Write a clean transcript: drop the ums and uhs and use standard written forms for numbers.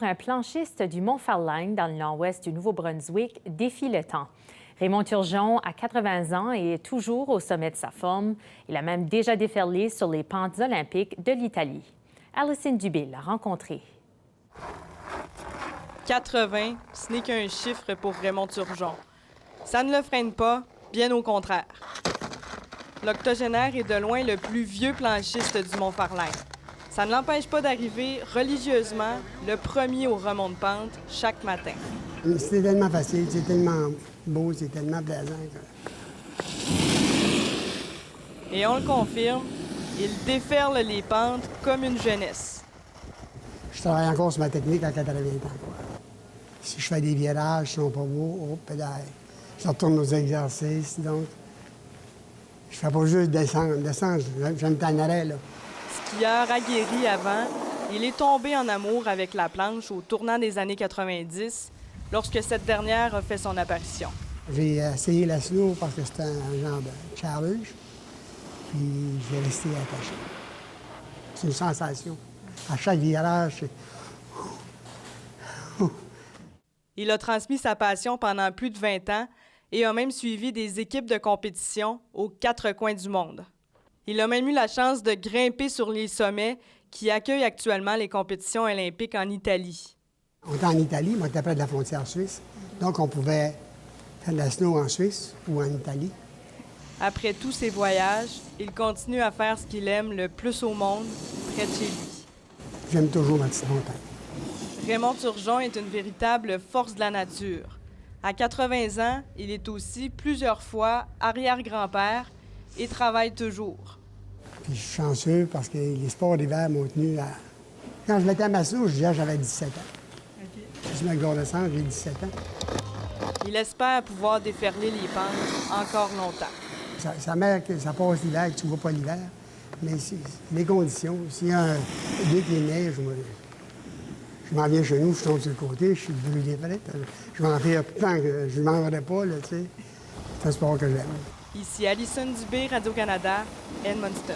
Un planchiste du Mont-Farlane, dans le nord-ouest du Nouveau-Brunswick, défie le temps. Raymond Turgeon a 80 ans et est toujours au sommet de sa forme. Il a même déjà déferlé sur les pentes olympiques de l'Italie. Alison Dubé l'a rencontré. 80, ce n'est qu'un chiffre pour Raymond Turgeon. Ça ne le freine pas, bien au contraire. L'octogénaire est de loin le plus vieux planchiste du Mont-Farlane. Ça ne l'empêche pas d'arriver religieusement le premier au remont de pente chaque matin. C'est tellement facile, c'est tellement beau, c'est tellement plaisant. Et on le confirme, il déferle les pentes comme une jeunesse. Je travaille encore sur ma technique à 80 ans. Si je fais des virages, ils sont pas beaux, je retourne aux exercices, donc je fais pas juste descendre, je me tannerais, là. Skieur aguerri avant, il est tombé en amour avec la planche au tournant des années 90, lorsque cette dernière a fait son apparition. J'ai essayé la snow parce que c'était un genre de challenge, puis j'ai resté attaché. C'est une sensation. À chaque virage, c'est... Il a transmis sa passion pendant plus de 20 ans et a même suivi des équipes de compétition aux 4 coins du monde. Il a même eu la chance de grimper sur les sommets qui accueillent actuellement les compétitions olympiques en Italie. On était en Italie, mais on était près de la frontière suisse. Donc, on pouvait faire de la snow en Suisse ou en Italie. Après tous ces voyages, il continue à faire ce qu'il aime le plus au monde, près de chez lui. J'aime toujours ma petite montagne. Raymond Turgeon est une véritable force de la nature. À 80 ans, il est aussi plusieurs fois arrière-grand-père et travaille toujours. Puis je suis chanceux parce que les sports d'hiver m'ont tenu à... Quand je mettais à ma snow, je disais que j'avais 17 ans. Okay. Je me garde sans, j'ai 17 ans. Il espère pouvoir déferler les pentes encore longtemps. Ça passe l'hiver, que tu ne vois pas l'hiver, mais c'est les conditions. S'il y a dès qu'il neige, je m'en viens chez nous, je tombe sur le côté, je suis brûlé prêt. Je m'en fais tant que je ne m'en rendrai pas, là, tu sais. C'est un sport que j'aime. Ici Alison Dubé, Radio-Canada, Edmundston.